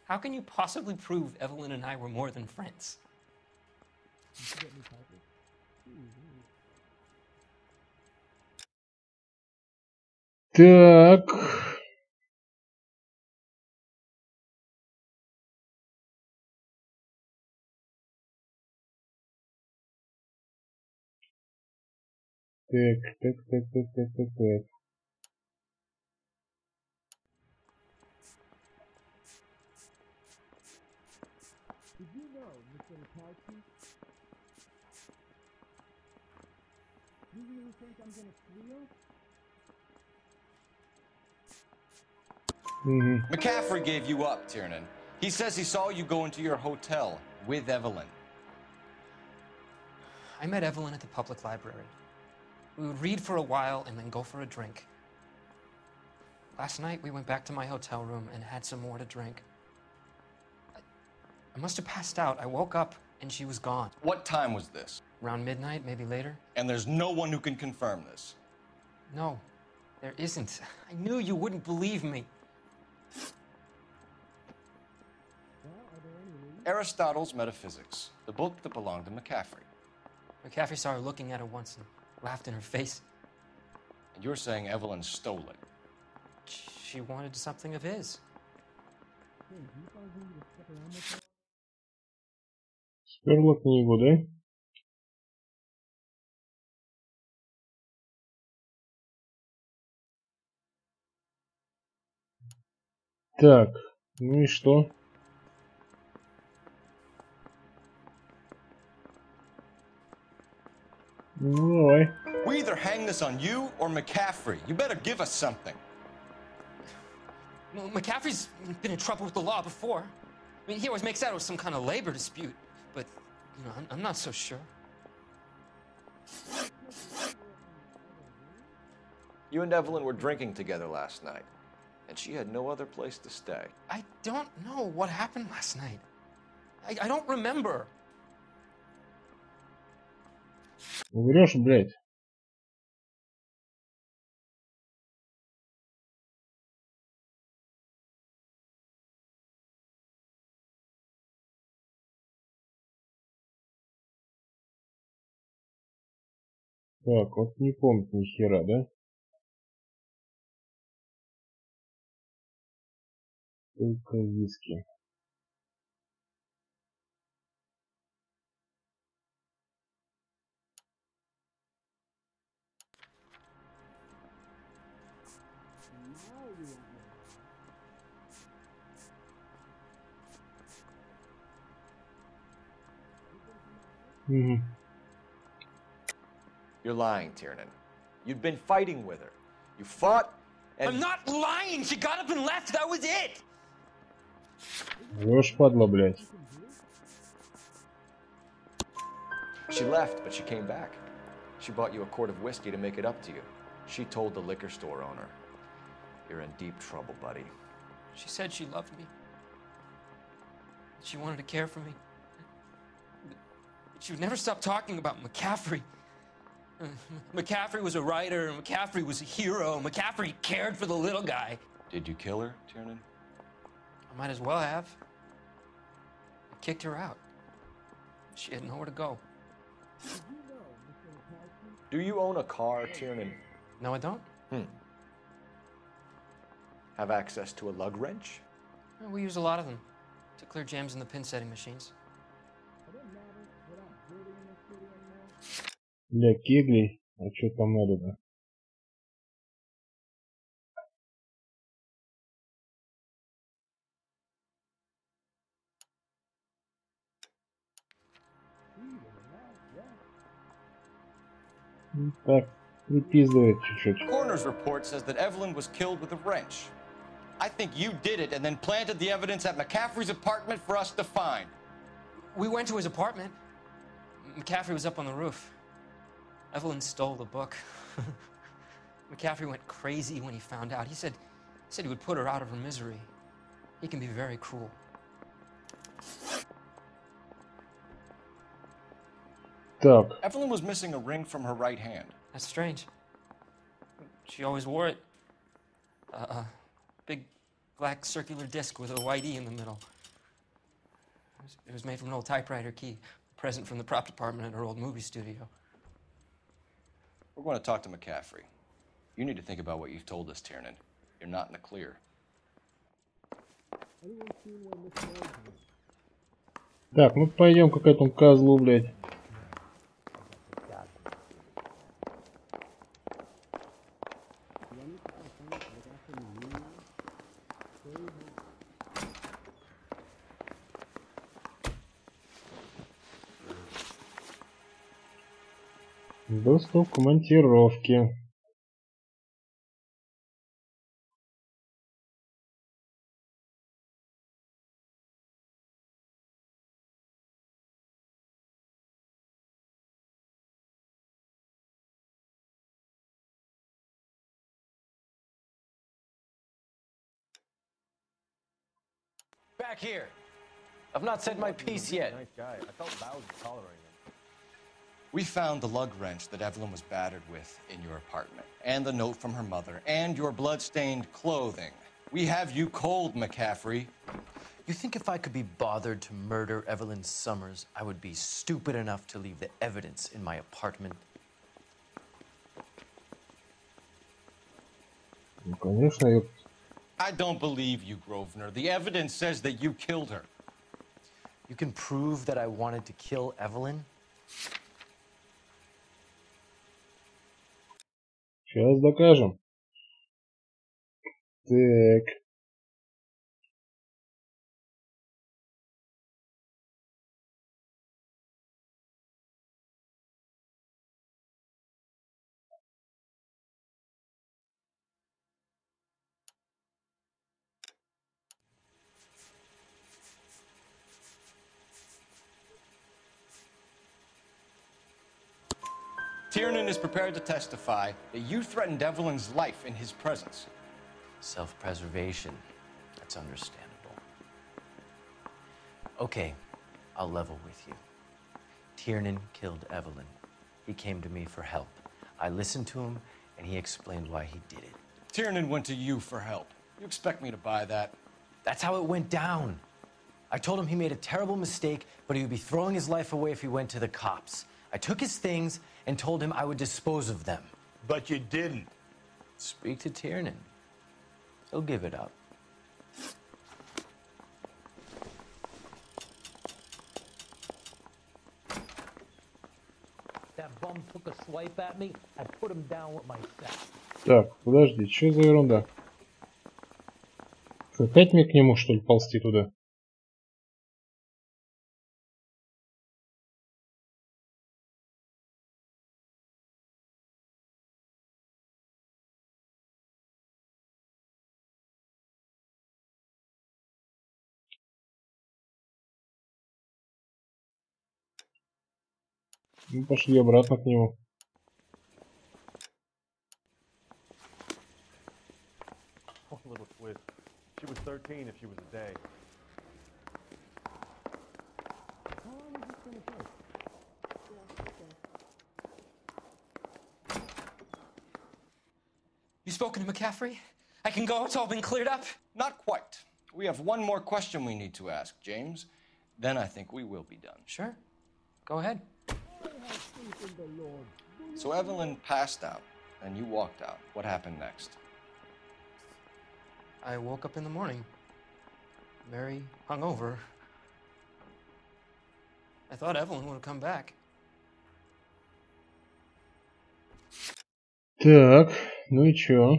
How can you possibly prove Evelyn and I were more than friends? Так. Так. Did you know, Mr. Mikowski? You really think I'm gonna squeal? McCaffrey gave you up, Tiernan. He says he saw you go into your hotel with Evelyn. I met Evelyn at the public library. We would read for a while and then go for a drink. Last night, we went back to my hotel room and had some more to drink. I must have passed out. I woke up and she was gone. What time was this? Around midnight, maybe later. And there's no one who can confirm this. No, there isn't. I knew you wouldn't believe me. Aristotle's Metaphysics, the book that belonged to McCaffrey. McCaffrey saw her looking at her once and laughed in her face. And you're saying Evelyn stole it. She wanted something of his. Сперла книгу, да? Так, ну и что? Ну давай. We either hang this on you or McCaffrey. You better give us something. Well, McCaffrey's been in trouble with the law before. I mean, he always makes out it was some kind of labor dispute, but, I'm not so sure. You and Evelyn were drinking together last night, and she had no other place to stay. I don't know what happened last night. I don't remember. Врешь, блядь. Так, вот не помнит ни хера, да? Только виски. Угу. You're lying, Tiernan. You'd been fighting with her. You fought, and... I'm not lying! She got up and left, that was it! Врешь, падла, блядь. She left, but she came back. She bought you a quart of whiskey to make it up to you. She told the liquor store owner. You're in deep trouble, buddy. She said she loved me. She wanted to care for me. She would never stop talking about McCaffrey. McCaffrey was a writer, McCaffrey was a hero, McCaffrey cared for the little guy. Did you kill her, Tiernan? I might as well have. I kicked her out. She had nowhere to go. Do you own a car, Tiernan? No, I don't. Have access to a lug wrench? We use a lot of them to clear jams in the pin setting machines. Для кеглей. А что там надо-то? Так, припиздывает чуть-чуть. Coroner's report says that Evelyn was killed with a wrench. I think you did it and then planted the evidence at McCaffrey's apartment for us to find. We went to his apartment. McCaffrey was up on the roof. Evelyn stole the book. McCaffrey went crazy when he found out. He said he would put her out of her misery. He can be very cruel. Так. Evelyn was missing a ring from her right hand. That's strange. She always wore it. Big black circular disc with a white E in the middle. It was made from an old typewriter key, a present from the prop department at her old movie studio. We're going to talk to McCaffrey. You need to think about what you've told us, Tiernan. You're not in the clear. Так, ну пойдем-ка к этому козлу, блядь. Доступ к монтировке. Back here. I've not said my piece yet. Nice guy. I felt bad tolerating him. We found the lug wrench that Evelyn was battered with in your apartment, and the note from her mother, and your blood-stained clothing. We have you cold, McCaffrey. You think if I could be bothered to murder Evelyn Summers, I would be stupid enough to leave the evidence in my apartment? Ну, конечно, ёпт. I don't believe you, Grosvenor. The evidence says that you killed her. You can prove that I wanted to kill Evelyn? Сейчас докажем. Так. Tiernan is prepared to testify that you threatened Evelyn's life in his presence. Self-preservation. That's understandable. Okay, I'll level with you. Tiernan killed Evelyn. He came to me for help. I listened to him, and he explained why he did it. Tiernan went to you for help. You expect me to buy that? That's how it went down. I told him he made a terrible mistake, but he would be throwing his life away if he went to the cops. I took his things and told him I would dispose of them. But you didn't. Speak to Tiernan. He'll give it up. That bum took a swipe at me. I put him down with my sack. Так, подожди, что за ерунда? Опять мне к нему, что ли, ползти туда? Ну, пошли обратно к нему. Poor little twist. She was 13 if she was a day. How long is this gonna take? You spoken to McCaffrey? I can go? It's all been cleared up? Not quite. We have one more question we need to ask, James. Then I think we will be done. Sure. Go ahead. So Evelyn passed out, and you walked out. What happened next? I woke up in the morning, very hungover. I thought Evelyn would have come back. Так, ну и чё?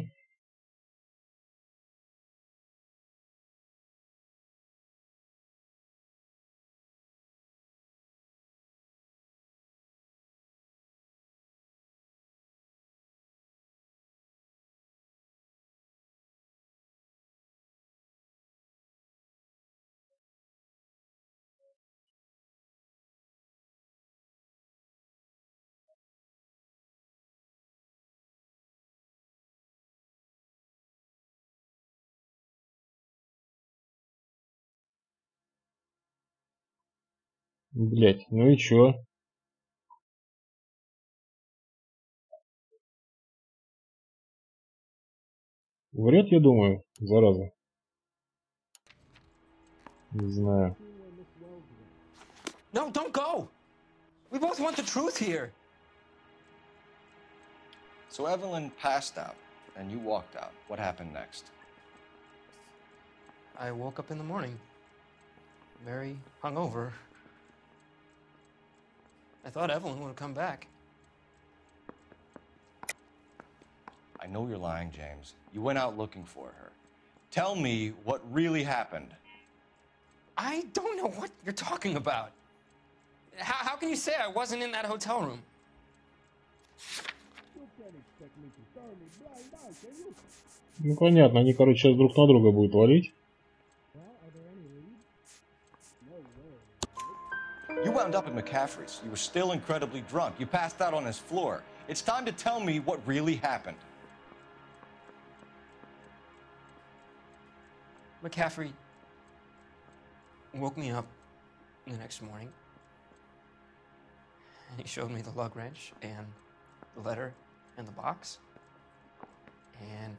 Блять, ну и чё? Врет, я думаю, зараза. Не знаю. No, don't go! We both want the truth here. So Evelyn passed out, and you walked out. What happened next? I woke up in the morning, very hungover. I thought Evelyn would have come back. I know you're lying, James. You went out looking for her. Tell me what really happened. I don't know what you're talking about. How can you say I wasn't in that hotel room? Ну понятно, они, короче, сейчас друг на друга будут валить. You wound up at McCaffrey's. You were still incredibly drunk. You passed out on his floor. It's time to tell me what really happened. McCaffrey woke me up the next morning, and he showed me the lug wrench and the letter and the box, and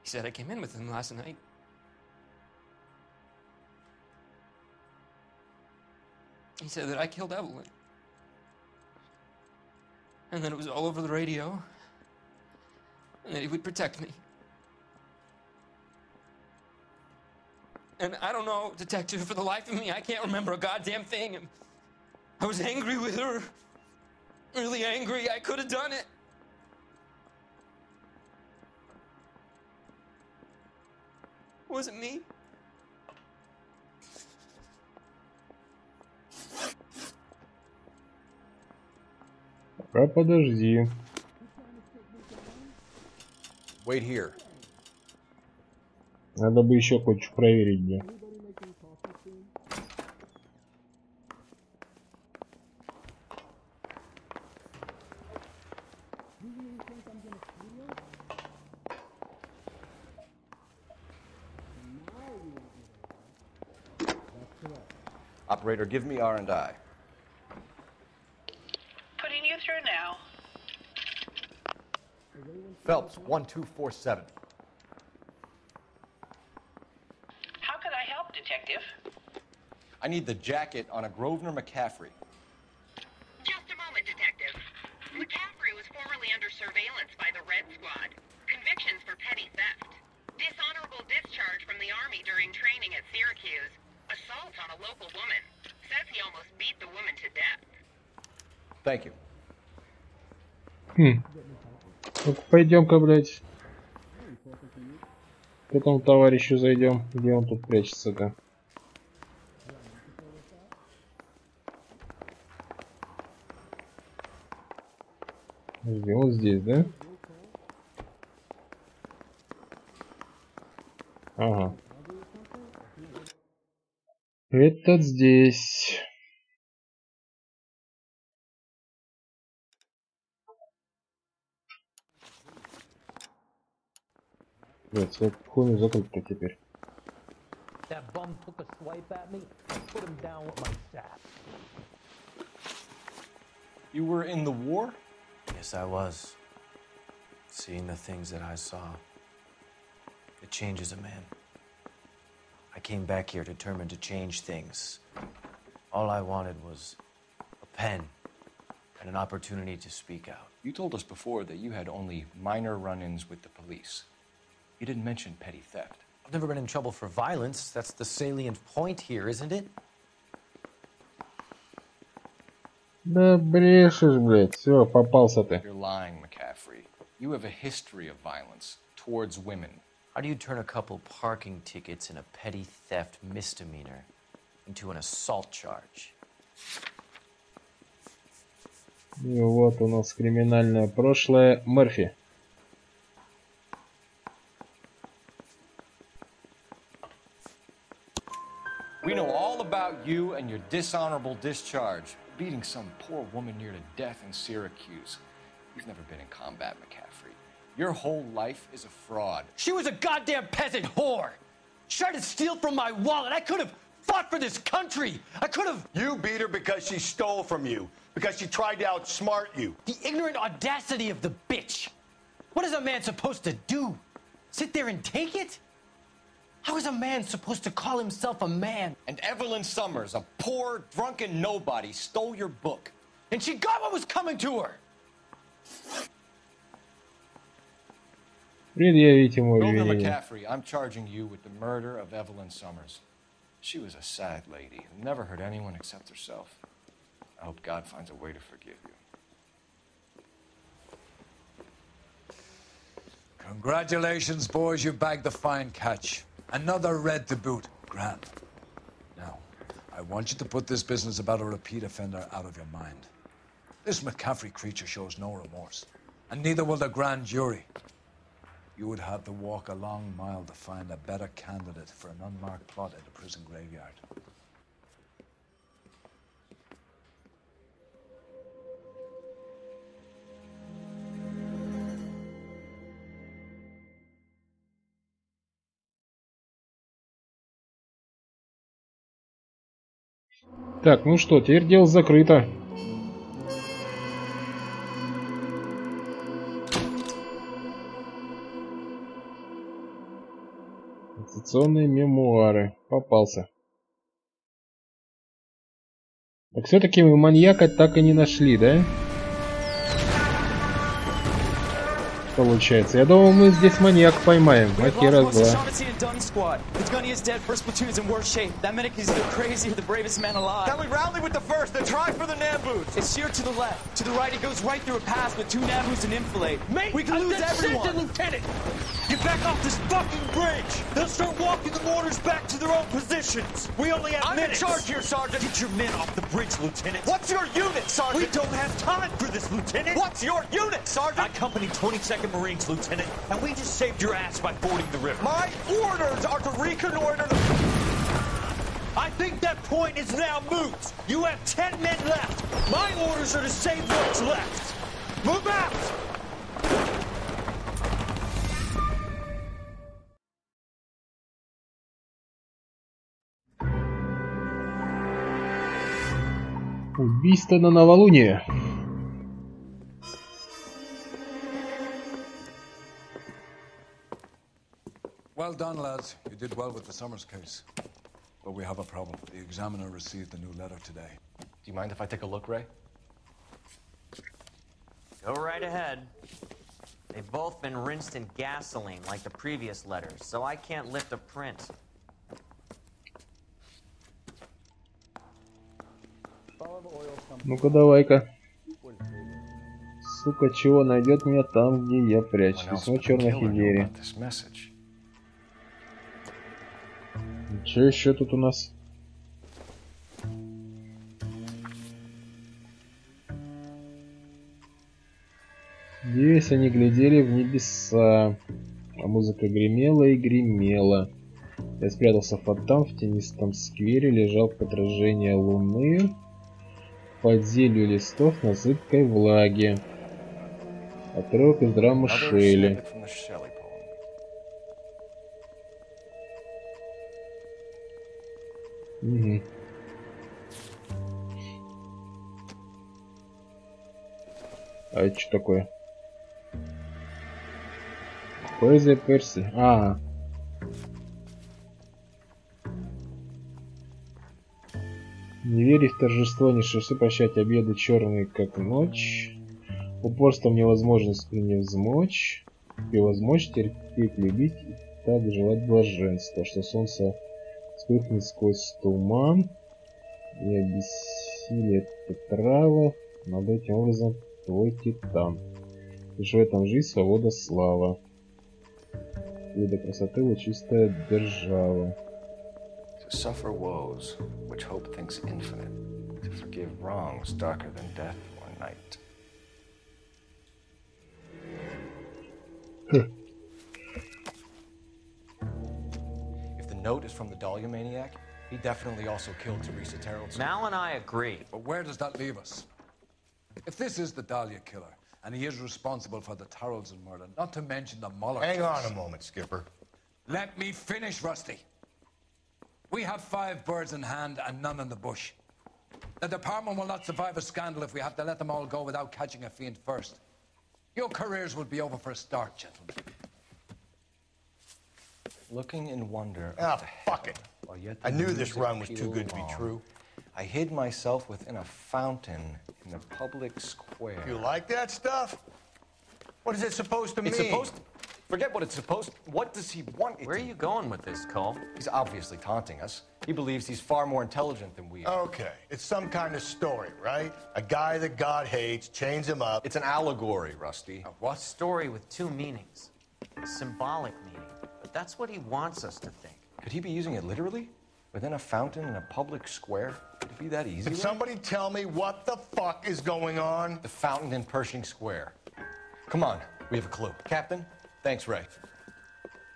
he said I came in with him last night. He said that I killed Evelyn, and that it was all over the radio, and that he would protect me. And I don't know, detective, for the life of me, I can't remember a goddamn thing. I was angry with her. Really angry. I could have done it. Was it me? А подожди. Wait here. Надо бы еще кое-что проверить, где. Operator, give me R&I. Putting you through now. Phelps, 1247. How could I help, Detective? I need the jacket on a Grosvenor McCaffrey. Just a moment, Detective. McCaffrey was formerly under surveillance by the Red Squad. Convictions for petty theft. Dishonorable discharge from the Army during training at Syracuse. Assault on a local woman. Says he almost beat the woman to death. Thank you. Ну-ка, пойдем-ка, блядь. К этому товарищу зайдем. Где он тут прячется-то? Где он здесь, да? Ага. Этот здесь. Блять, я хуйню закрыть-то теперь. That bum took a swipe at me. I put him down with my sack. You were in the war? Yes, I was. Seeing the things that I saw, it changes a man. I came back here determined to change things. All I wanted was a pen and an opportunity to speak out. You told us before that you had only minor run-ins with the police. You didn't mention petty theft. I've never been in trouble for violence. That's the salient point here, isn't it? Да брешешь, блядь. Все, попался ты. You're lying, McCaffrey. You have a history of violence towards women. How do you turn a couple parking tickets and a petty theft misdemeanor into an assault charge? И вот у нас криминальное прошлое Мерфи. We know all about you and your dishonorable discharge. Beating some poor woman near to death in Syracuse. You've never been in combat, McCaffrey. Your whole life is a fraud. She was a goddamn peasant whore! She tried to steal from my wallet. I could have fought for this country. I could have... You beat her because she stole from you. Because she tried to outsmart you. The ignorant audacity of the bitch. What is a man supposed to do? Sit there and take it? How is a man supposed to call himself a man? And Evelyn Summers, a poor, drunken nobody, stole your book. And she got what was coming to her. Предъявите мой Grosvenor обвинение. McCaffrey, I'm charging you with the murder of Evelyn Summers. She was a sad lady who never hurt anyone except herself. I hope God finds a way to forgive you. Congratulations, boys, you bagged the fine catch. Another red to boot. Grand. Now, I want you to put this business about a repeat offender out of your mind. This McCaffrey creature shows no remorse, and neither will the grand jury. You would have to walk a long mile to find a better candidate for an unmarked plot in the prison graveyard. Так, ну что, теперь дело закрыто. Сенсационные мемуары. Попался. Так все-таки мы маньяка так и не нашли, да? Получается. Я думал, мы здесь маньяк поймаем. Маки раз-два. Its gunny is dead. First platoon is in worse shape. That medic is either crazy or the bravest man alive. Then we rally with the first, then try for the Namboots. It's sheer to the left. To the right, it goes right through a pass with 2 Namboots and enfilade. Mate, we can lose everyone. Lieutenant! Get back off this fucking bridge! They'll start walking the mortars back to their own positions. We only have minutes. I'm in charge here, Sergeant. Get your men off the bridge, Lieutenant. What's your unit, Sergeant? We don't have time for this, Lieutenant. What's your unit, Sergeant? I company 22nd Marines, Lieutenant, and we just saved your ass by fording the river. My orders are to reconnoiter the... I think that point is now moot. You have 10 men left. My orders are to save what's left. Move out! Убийство на новолуние. Well done, lads. You did well with the Summers case. But we have a problem. The examiner received a new letter today. Do you mind if I take a look, Ray? Go right ahead. They've both been rinsed in gasoline like the previous letters, so I can't lift a print. Ну-ка давай-ка. Сука, чего найдет меня там, где я прячусь? Письмо черной хидери. Что еще тут у нас? Здесь они глядели в небеса, а музыка гремела и гремела. Я спрятался там, в тенистом сквере, лежал в отражении луны, под зелью листов на зыбкой влаге. Отрывок из драмы Шелли. Угу. А это что такое? Поэзия Перси. Не веря в торжество, не шиши прощать обеды черные, как ночь. Упорством невозможность превозмочь. Превозмочь, терпеть, любить и так желать блаженства, что солнце вспыхнет сквозь туман и обессилит трава над этим образом твой титан. Лишь в этом жизнь, свобода, слава. И до красоты лучистая держава. To suffer woes, which hope thinks infinite, to forgive wrongs darker than death or night. If the note is from the Dahlia maniac, he definitely also killed Teresa Terrell's. Mal and I agree. But where does that leave us? If this is the Dahlia killer, and he is responsible for the Tarrells murder, not to mention the Muller Hang case. on a moment, Skipper. Let me finish, Rusty. We have 5 birds in hand and none in the bush. The department will not survive a scandal if we have to let them all go without catching a fiend first. Your careers will be over for a start, gentlemen. Looking in wonder. Fuck it. I knew this run was too good to be true. I hid myself within a fountain in a public square. You like that stuff? What is it supposed to mean? It's supposed to... Forget what it's supposed to... What does he want it Where are you going with this, Cole? He's obviously taunting us. He believes he's far more intelligent than we are. Okay, it's some kind of story, right? A guy that God hates, chains him up. It's an allegory, Rusty. What? A story with 2 meanings. A symbolic meaning. But that's what he wants us to think. Could he be using it literally? Within a fountain in a public square? Could it be that easy? Can somebody tell me what the fuck is going on? The fountain in Pershing Square. Come on, we have a clue. Captain? Thanks, Ray.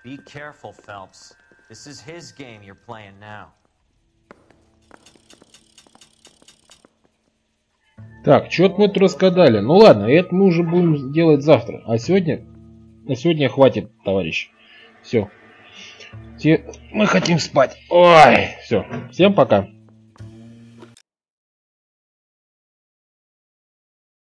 Be careful, Phelps. This is his game you're playing now. Так, что-то мы тут рассказали. Ну ладно, это мы уже будем делать завтра. А сегодня... На сегодня хватит, товарищ. Все. Мы хотим спать. Ой, все. Всем пока.